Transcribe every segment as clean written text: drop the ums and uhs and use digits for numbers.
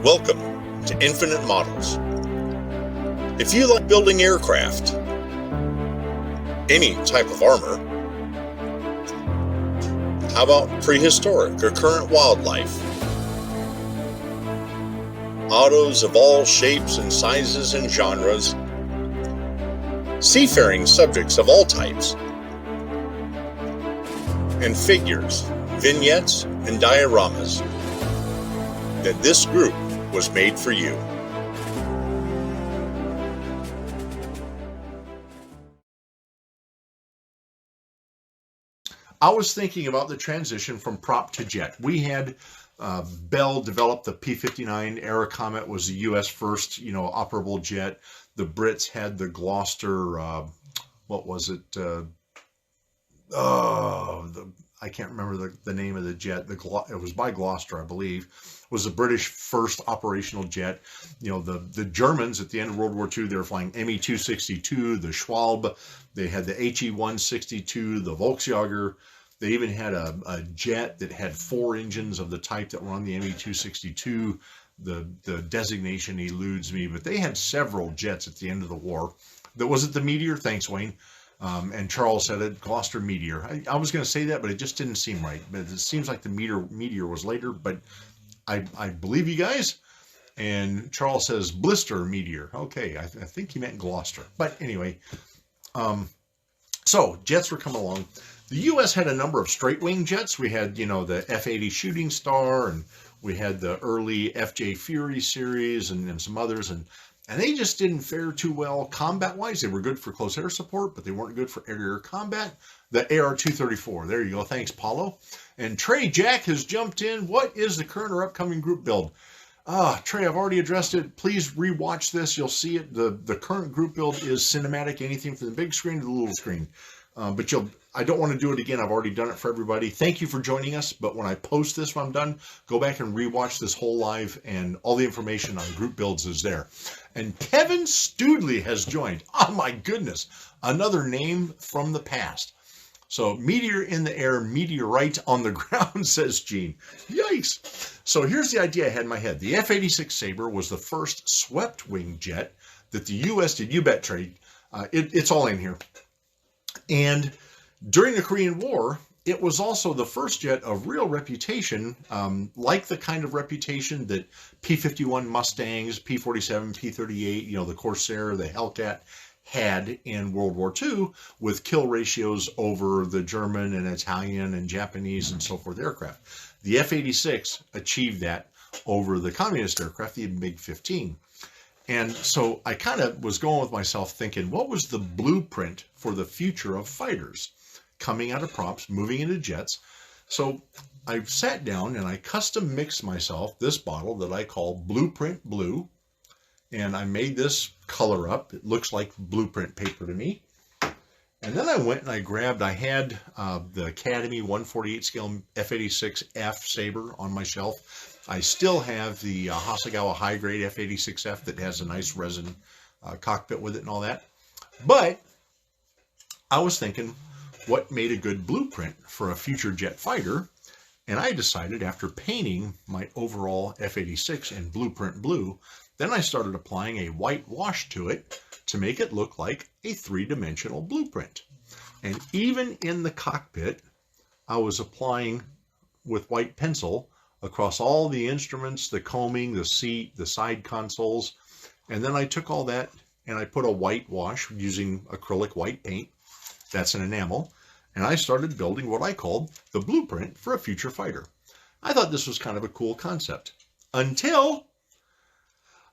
Welcome to Infinite Models. If you like building aircraft, any type of armor, how about prehistoric or current wildlife? Autos of all shapes and sizes and genres, seafaring subjects of all types, and figures, vignettes, and dioramas, then this group was made for you. I was thinking about the transition from prop to jet. We had Bell developed the P-59. Air Comet was the U.S. first, operable jet. The Brits had the Gloucester. What was it? I can't remember the name of the jet. It was by Gloucester, I believe. It was the British first operational jet. The Germans at the end of World War II, they were flying Me-262, the Schwalbe. They had the He-162, the Volksjager. They even had a jet that had 4 engines of the type that were on the Me-262. The designation eludes me, but they had several jets at the end of the war. Was it the Meteor? Thanks, Wayne. And Charles said it, Gloucester Meteor. I was going to say that, but it just didn't seem right. But it seems like the Meteor was later, but I believe you guys. And Charles says Blister Meteor. Okay, I think he meant Gloucester. But anyway, so jets were coming along. The U.S. had a number of straight-wing jets. We had, the F-80 Shooting Star, and we had the early F.J. Fury series and some others, and they just didn't fare too well combat-wise. They were good for close air support, but they weren't good for air-to-air combat. The AR-234, there you go. Thanks, Paulo. And Trey Jack has jumped in. What is the current or upcoming group build? Trey, I've already addressed it. Please rewatch this. You'll see it. The current group build is cinematic, anything from the big screen to the little screen. But I don't want to do it again. I've already done it for everybody. Thank you for joining us. But when I post this, when I'm done, go back and rewatch this whole live, and all the information on group builds is there. And Kevin Studley has joined. Oh my goodness. Another name from the past. So meteor in the air, meteorite on the ground, says Gene. Yikes. So here's the idea I had in my head. The F-86 Sabre was the first swept wing jet that the U.S. did. You bet, Trey. It's all in here. And during the Korean War, it was also the first jet of real reputation, like the kind of reputation that P-51 Mustangs, P-47, P-38, the Corsair, the Hellcat had in World War II, with kill ratios over the German and Italian and Japanese and so forth aircraft. The F-86 achieved that over the communist aircraft, the MiG-15. And so I kind of was going with myself thinking, what was the blueprint for the future of fighters coming out of props, moving into jets? So I sat down and I custom mixed myself this bottle that I call Blueprint Blue. And I made this color up. It looks like blueprint paper to me. And then I went and I had the Academy 148 scale F-86F Sabre on my shelf. I still have the Hasegawa high grade F-86F that has a nice resin cockpit with it and all that. But I was thinking, what made a good blueprint for a future jet fighter? And I decided, after painting my overall F-86 in blueprint blue, then I started applying a white wash to it to make it look like a 3-dimensional blueprint. And even in the cockpit, I was applying with white pencil across all the instruments, the combing, the seat, the side consoles. And then I took all that and I put a white wash using acrylic white paint. That's an enamel. And I started building what I called the blueprint for a future fighter. I thought this was kind of a cool concept, until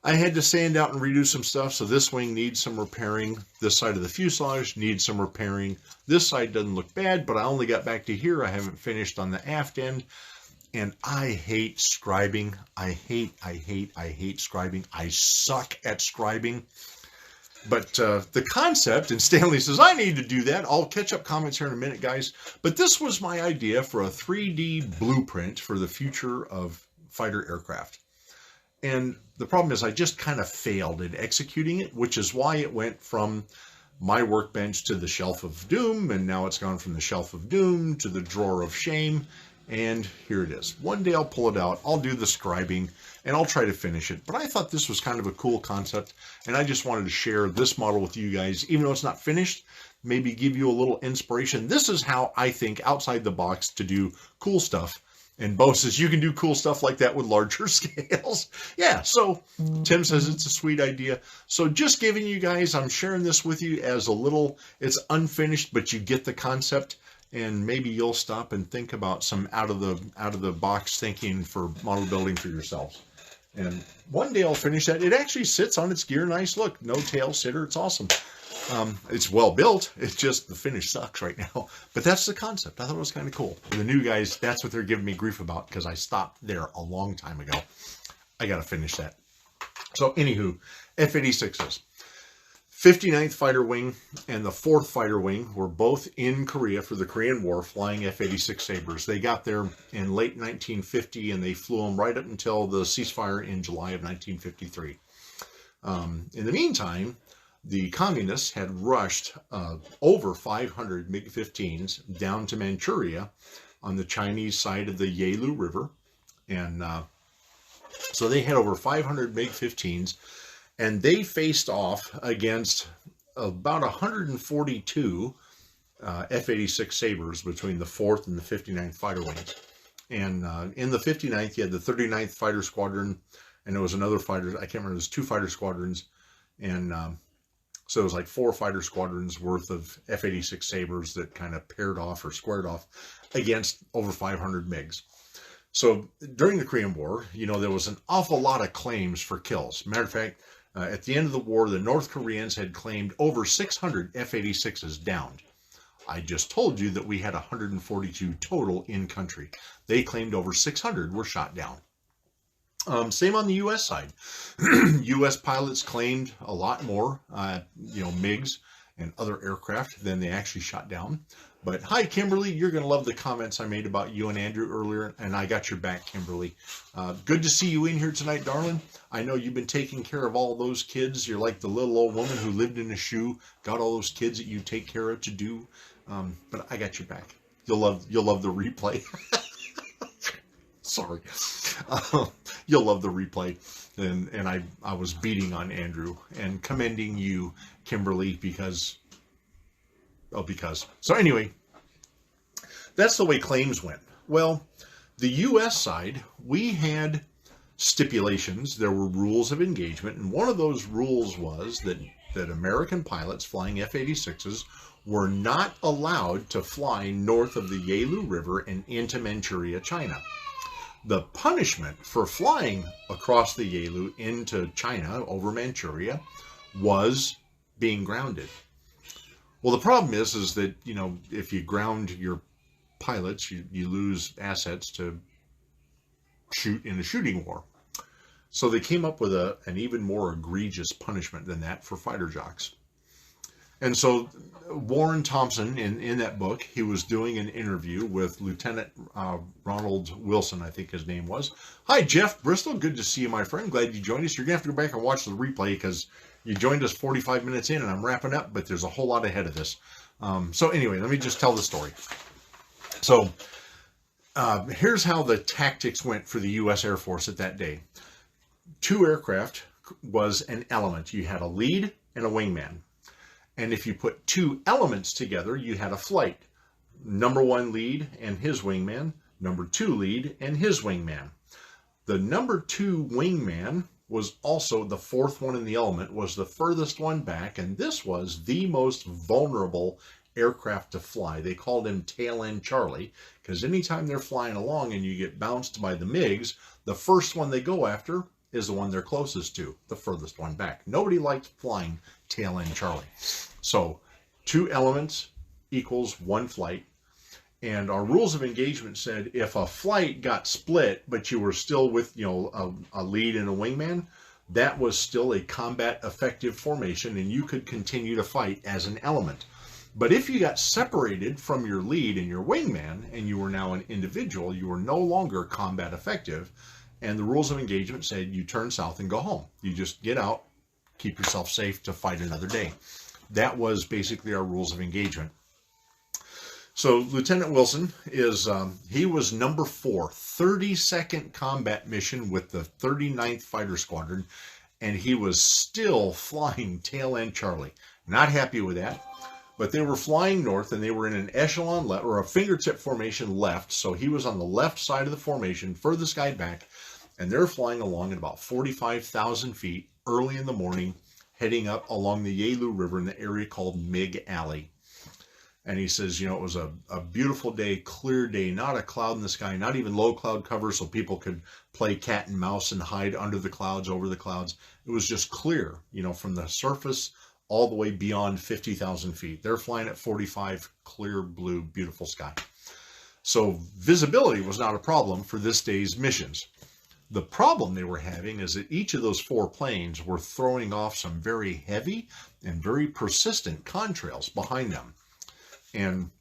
I had to sand out and redo some stuff. So this wing needs some repairing. This side of the fuselage needs some repairing. This side doesn't look bad, but I only got back to here. I haven't finished on the aft end. And I hate scribing. I hate scribing. I suck at scribing. But the concept, and Stanley says, I need to do that. I'll catch up comments here in a minute, guys. But this was my idea for a 3D blueprint for the future of fighter aircraft. And the problem is I just kind of failed at executing it, which is why it went from my workbench to the shelf of doom, and now it's gone from the shelf of doom to the drawer of shame. And here it is. One day I'll pull it out, I'll do the scribing, and I'll try to finish it. But I thought this was kind of a cool concept, and I just wanted to share this model with you guys, even though it's not finished, maybe give you a little inspiration. This is how I think outside the box to do cool stuff. And Bo says you can do cool stuff like that with larger scales. Yeah, so Tim says it's a sweet idea. So just giving you guys, I'm sharing this with you as a little, it's unfinished, but you get the concept. And maybe you'll stop and think about some out of the box thinking for model building for yourselves. And one day I'll finish that. It actually sits on its gear nice. Look, no tail sitter. It's awesome. It's well built. It's just the finish sucks right now. But that's the concept. I thought it was kind of cool. The new guys, that's what they're giving me grief about because I stopped there a long time ago. I got to finish that. So anywho, F-86s. 59th Fighter Wing and the 4th Fighter Wing were both in Korea for the Korean War flying F-86 Sabres. They got there in late 1950 and they flew them right up until the ceasefire in July of 1953. In the meantime, the communists had rushed over 500 MiG-15s down to Manchuria on the Chinese side of the Yalu River. And so they had over 500 MiG-15s. And they faced off against about 142 F-86 Sabres between the 4th and the 59th Fighter Wings. And in the 59th, you had the 39th Fighter Squadron, and there was another fighter, I can't remember, there's 2 fighter squadrons. And so it was like 4 fighter squadrons worth of F-86 Sabres that kind of paired off or squared off against over 500 MiGs. So during the Korean War, you know, there was an awful lot of claims for kills. Matter of fact, at the end of the war, the North Koreans had claimed over 600 F-86s downed. I just told you that we had 142 total in country. They claimed over 600 were shot down. Same on the U.S. side. U.S. pilots claimed a lot more, MiGs and other aircraft than they actually shot down. But hi, Kimberly. You're going to love the comments I made about you and Andrew earlier, and I got your back, Kimberly. Good to see you in here tonight, darling. I know you've been taking care of all those kids. You're like the little old woman who lived in a shoe, got all those kids that you take care of to do. But I got your back. You'll love the replay. Sorry. You'll love the replay. And I was beating on Andrew and commending you, Kimberly, because. So anyway, that's the way claims went. Well, the U.S. side, we had stipulations. There were rules of engagement, and one of those rules was that American pilots flying F-86s were not allowed to fly north of the Yalu River and into Manchuria, China. The punishment for flying across the Yalu into China over Manchuria was being grounded. Well, the problem is that, you know, if you ground your pilots, you lose assets to shoot in a shooting war. So they came up with an even more egregious punishment than that for fighter jocks. And so Warren Thompson, in that book, he was doing an interview with Lieutenant Ronald Wilson, I think his name was. Hi, Jeff Bristol. Good to see you, my friend. Glad you joined us. You're going to have to go back and watch the replay because you joined us 45 minutes in, and I'm wrapping up, but there's a whole lot ahead of this. So anyway, let me just tell the story. So here's how the tactics went for the U.S. Air Force at that day. 2 aircraft was an element. You had a lead and a wingman. And if you put 2 elements together, you had a flight. Number 1 lead and his wingman. Number 2 lead and his wingman. The number 2 wingman was also the 4th one in the element, was the furthest one back, and this was the most vulnerable aircraft to fly. They called him Tail End Charlie, because anytime they're flying along and you get bounced by the MiGs, the first one they go after is the one they're closest to, the furthest one back. Nobody liked flying Tail End Charlie. So 2 elements equals 1 flight. And our rules of engagement said if a flight got split, but you were still with, a lead and a wingman, that was still a combat effective formation and you could continue to fight as an element. But if you got separated from your lead and your wingman and you were now an individual, you were no longer combat effective. And the rules of engagement said you turn south and go home. You just get out, keep yourself safe to fight another day. That was basically our rules of engagement. So Lieutenant Wilson is, he was number 4, 32nd combat mission with the 39th Fighter Squadron, and he was still flying tail end Charlie. Not happy with that, but they were flying north, and they were in an echelon left, or a fingertip formation left, so he was on the left side of the formation, furthest guy back, and they're flying along at about 45,000 feet early in the morning, heading up along the Yalu River in the area called MiG Alley. And he says, you know, it was a beautiful day, clear day, not a cloud in the sky, not even low cloud cover so people could play cat and mouse and hide under the clouds, over the clouds. It was just clear, you know, from the surface all the way beyond 50,000 feet. They're flying at 45, clear blue, beautiful sky. So visibility was not a problem for this day's missions. The problem they were having is that each of those 4 planes were throwing off some very heavy and very persistent contrails behind them. And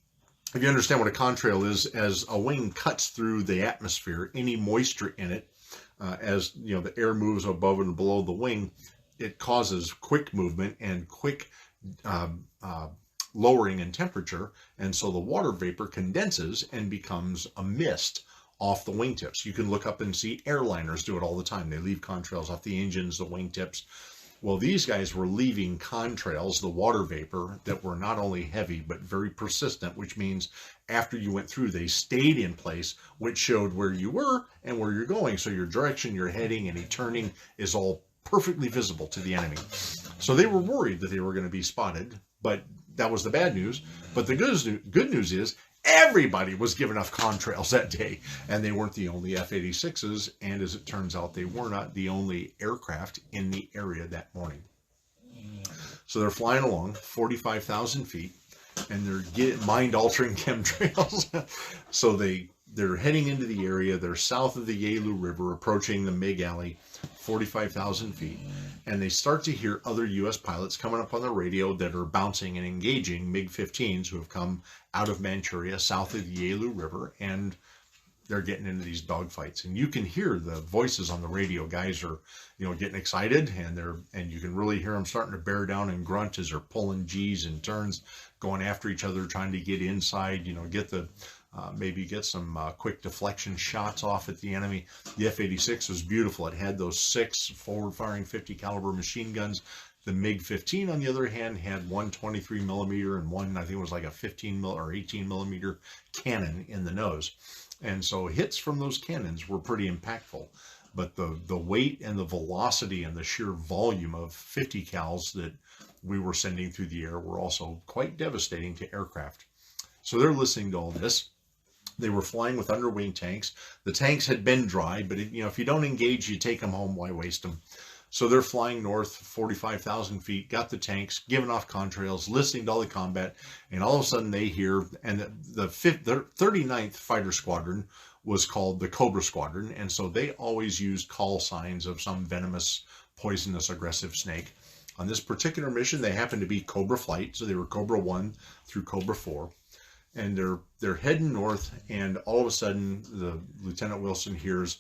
if you understand what a contrail is, as a wing cuts through the atmosphere, any moisture in it, as you know, the air moves above and below the wing, it causes quick movement and quick lowering in temperature. And so the water vapor condenses and becomes a mist off the wingtips. You can look up and see airliners do it all the time. They leave contrails off the engines, the wingtips. Well, these guys were leaving contrails, the water vapor, that were not only heavy, but very persistent, which means after you went through, they stayed in place, which showed where you were and where you're going. So your direction, your heading, any turning is all perfectly visible to the enemy. So they were worried that they were going to be spotted, but that was the bad news. But the good news is everybody was given enough contrails that day, and they weren't the only F-86s, and as it turns out, they were not the only aircraft in the area that morning. So they're flying along 45,000 feet, and they're getting mind-altering chemtrails. So they're heading into the area. They're south of the Yalu River, approaching the MiG Alley, 45,000 feet, and they start to hear other U.S. pilots coming up on the radio that are bouncing and engaging MiG-15s who have come out of Manchuria, south of the Yalu River, and they're getting into these dogfights. And you can hear the voices on the radio. Guys are, you know, getting excited, and you can really hear them starting to bear down and grunt as they're pulling G's and turns, going after each other, trying to get inside, you know, get the maybe get some quick deflection shots off at the enemy. The F-86 was beautiful. It had those 6 forward-firing 50 caliber machine guns. The MiG-15, on the other hand, had one 23 millimeter and one, I think it was like a 15 or 18 millimeter cannon in the nose. And so hits from those cannons were pretty impactful. But the weight and the velocity and the sheer volume of 50 cals that we were sending through the air were also quite devastating to aircraft. So they're listening to all this. They were flying with underwing tanks. The tanks had been dry, but you know, if you don't engage, you take them home. Why waste them? So they're flying north 45,000 feet, got the tanks, giving off contrails, listening to all the combat, and all of a sudden they hear, and the 39th Fighter Squadron was called the Cobra Squadron, and so they always used call signs of some venomous, poisonous, aggressive snake. On this particular mission, they happened to be Cobra Flight, so they were Cobra 1 through Cobra 4. And they're heading north, and all of a sudden, the Lieutenant Wilson hears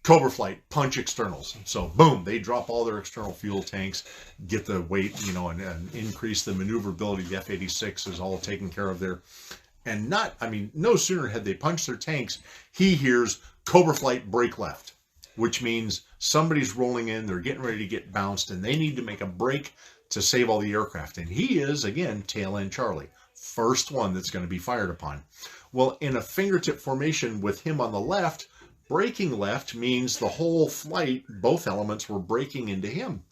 Cobra Flight, punch externals. So boom, they drop all their external fuel tanks, get the weight, you know, and increase the maneuverability. The F-86 is all taken care of there. And no sooner had they punched their tanks, he hears Cobra Flight break left, which means somebody's rolling in, they're getting ready to get bounced, and they need to make a break to save all the aircraft. And he is, again, tail end Charlie. First one that's going to be fired upon. Well, in a fingertip formation with him on the left, breaking left means the whole flight, both elements were breaking into him.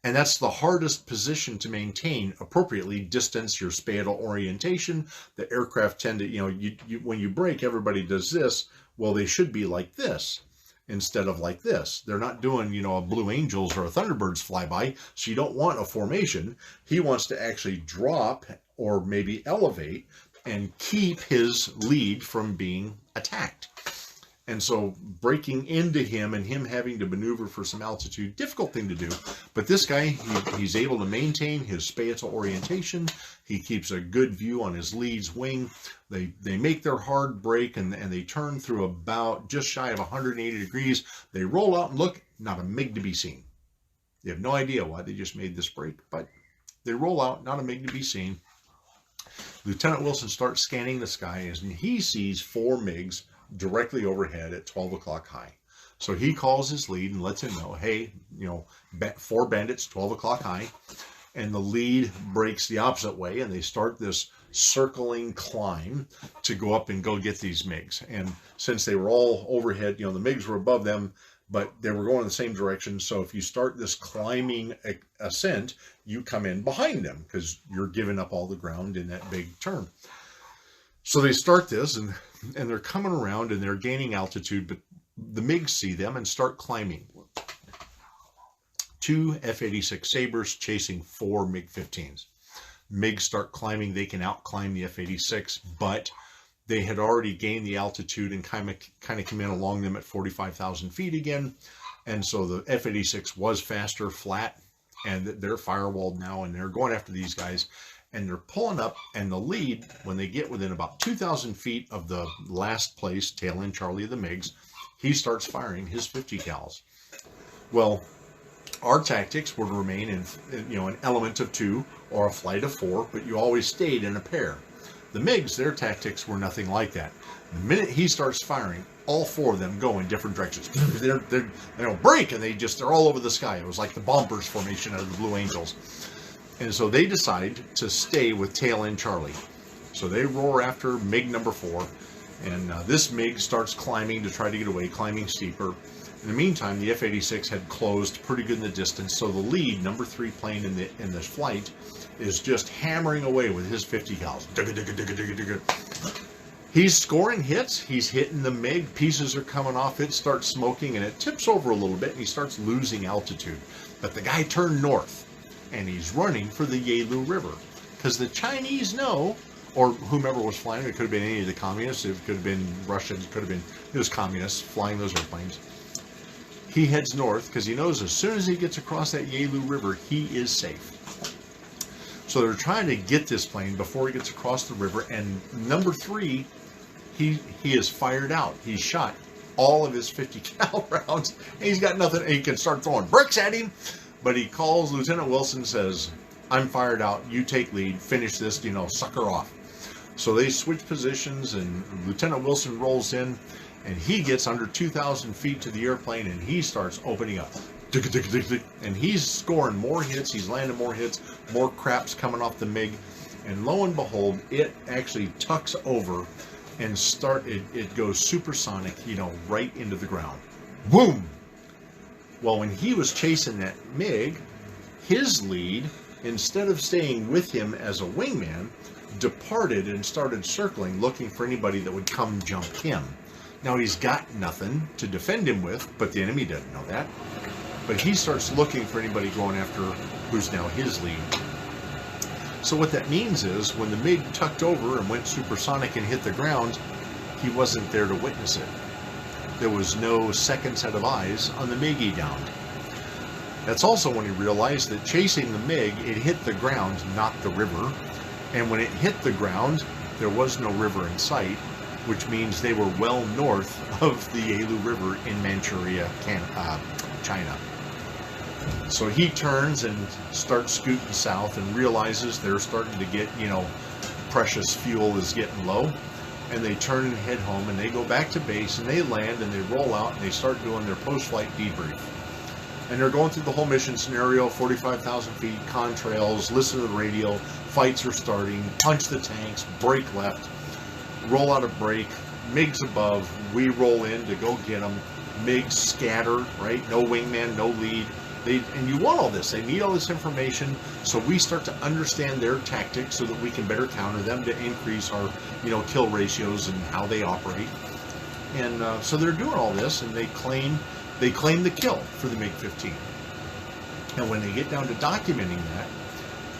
And that's the hardest position to maintain appropriately. Distance, your spatial orientation. The aircraft tend to, you know, when you brake, everybody does this. Well, they should be like this instead of like this. They're not doing, you know, a Blue Angels or a Thunderbirds flyby, so you don't want a formation. He wants to actually drop or maybe elevate and keep his lead from being attacked. And so breaking into him and him having to maneuver for some altitude, difficult thing to do. But this guy, he's able to maintain his spatial orientation. He keeps a good view on his lead's wing. They make their hard break, and they turn through about just shy of 180 degrees. They roll out and look, not a MiG to be seen. You have no idea why they just made this break, but they roll out, not a MiG to be seen. Lieutenant Wilson starts scanning the sky, and he sees 4 MiGs directly overhead at 12 o'clock high. So he calls his lead and lets him know, hey, 4 bandits, 12 o'clock high. And the lead breaks the opposite way, and they start this circling climb to go up and go get these MiGs. And since they were all overhead, the MiGs were above them, but they were going in the same direction. So if you start this climbing ascent, you come in behind them because you're giving up all the ground in that big turn. So they start this, and they're coming around, and they're gaining altitude, but the MiGs see them and start climbing. 2 F-86 Sabres chasing 4 MiG-15s. MiGs start climbing. They can outclimb the F-86, but they had already gained the altitude and kind of come in along them at 45,000 feet again. And so the F-86 was faster, flat, and they're firewalled now, and they're going after these guys. And they're pulling up, and the lead, when they get within about 2,000 feet of the last place, tail end Charlie of the MiGs, he starts firing his 50 cals. Well, our tactics were to remain in an element of 2 or a flight of 4, but you always stayed in a pair. The MiGs, their tactics were nothing like that. The minute he starts firing, all 4 of them go in different directions. They don't break, and they're all over the sky. It was like the Bombers formation out of the Blue Angels. And so they decide to stay with tail end Charlie. So they roar after MiG number 4, and this MiG starts climbing to try to get away, climbing steeper. In the meantime, the F-86 had closed pretty good in the distance, so the lead, number 3 plane in this flight, is just hammering away with his 50 cals. He's scoring hits. He's hitting the MiG. Pieces are coming off. It starts smoking, and it tips over a little bit, and he starts losing altitude. But the guy turned north, and he's running for the Yalu River, because the Chinese know, or whomever was flying, it could have been any of the communists, it could have been Russians, it was communists flying those airplanes. He heads north because he knows as soon as he gets across that Yalu River, he is safe. So they're trying to get this plane before he gets across the river, and number 3, he is fired out. He's shot all of his 50 cal rounds, and he's got nothing. He can start throwing bricks at him, but he calls Lieutenant Wilson, says, I'm fired out, you take lead, finish this, sucker off. So they switch positions, and Lieutenant Wilson rolls in, and he gets under 2,000 feet to the airplane, and he starts opening up. And he's scoring more hits, he's landing more hits, more crap's coming off the MiG, and lo and behold, it actually tucks over and it goes supersonic, right into the ground. Boom! Well, when he was chasing that MiG, his lead, instead of staying with him as a wingman, departed and started circling, looking for anybody that would come jump him. Now, he's got nothing to defend him with, but the enemy doesn't know that. But he starts looking for anybody going after who's now his lead. So what that means is, when the MiG tucked over and went supersonic and hit the ground, he wasn't there to witness it. There was no second set of eyes on the MiG he downed. That's also when he realized that chasing the MiG, it hit the ground, not the river. And when it hit the ground, there was no river in sight, which means they were well north of the Yalu River in Manchuria, China. So he turns and starts scooting south and realizes they're starting to get, precious fuel is getting low. And they turn and head home, and they go back to base, and they land, and they roll out, and they start doing their post-flight debrief. And they're going through the whole mission scenario, 45,000 feet, contrails, listen to the radio, fights are starting, punch the tanks, brake left, roll out a brake, MiGs above, we roll in to go get them, MiGs scatter, right? No wingman, no lead. And you want all this. They need all this information, so we start to understand their tactics so that we can better counter them to increase our, kill ratios and how they operate. And so they're doing all this, and they claim the kill for the MiG-15. And when they get down to documenting that,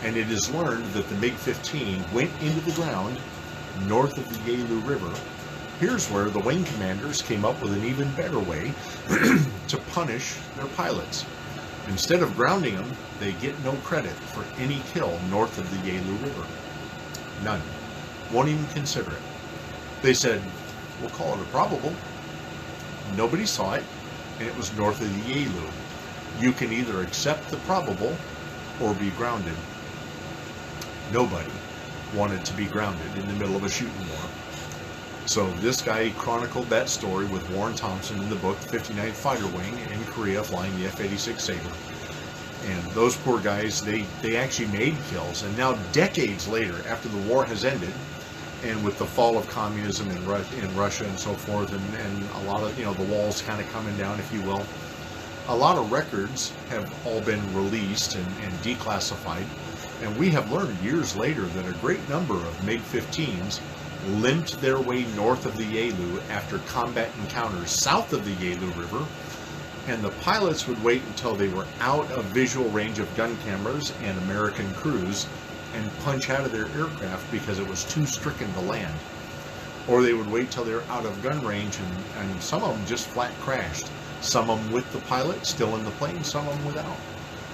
and it is learned that the MiG-15 went into the ground north of the Yalu River, here's where the wing commanders came up with an even better way to punish their pilots. Instead of grounding them, they get no credit for any kill north of the Yalu River. None. Won't even consider it. They said, we'll call it a probable. Nobody saw it, and it was north of the Yalu. You can either accept the probable or be grounded. Nobody. wanted to be grounded in the middle of a shooting war. So this guy chronicled that story with Warren Thompson in the book 59th Fighter Wing in Korea flying the F-86 Sabre. And those poor guys, they actually made kills. And now decades later, after the war has ended, and with the fall of communism in Russia and so forth, and a lot of, the walls kind of coming down, if you will, a lot of records have all been released and declassified. And we have learned years later that a great number of MiG-15s limped their way north of the Yalu after combat encounters south of the Yalu River, and the pilots would wait until they were out of visual range of gun cameras and American crews and punch out of their aircraft because it was too stricken to land. Or they would wait till they were out of gun range, and some of them just flat crashed. Some of them with the pilot still in the plane, some of them without.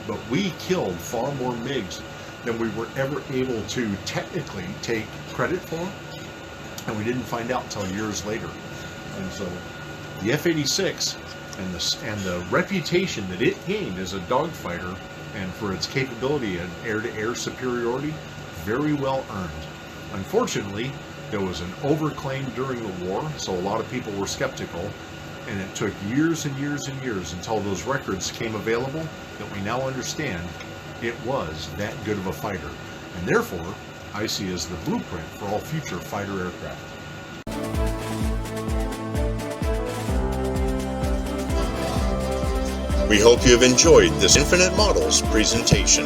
But we killed far more MiGs than we were ever able to technically take credit for, and we didn't find out until years later. And so the F-86 and the reputation that it gained as a dogfighter and for its capability and air-to-air superiority, very well earned. Unfortunately, there was an overclaim during the war, so a lot of people were skeptical, and it took years and years and years until those records came available that we now understand it was that good of a fighter. And therefore, I see as the blueprint for all future fighter aircraft. We hope you have enjoyed this Infinite Models presentation.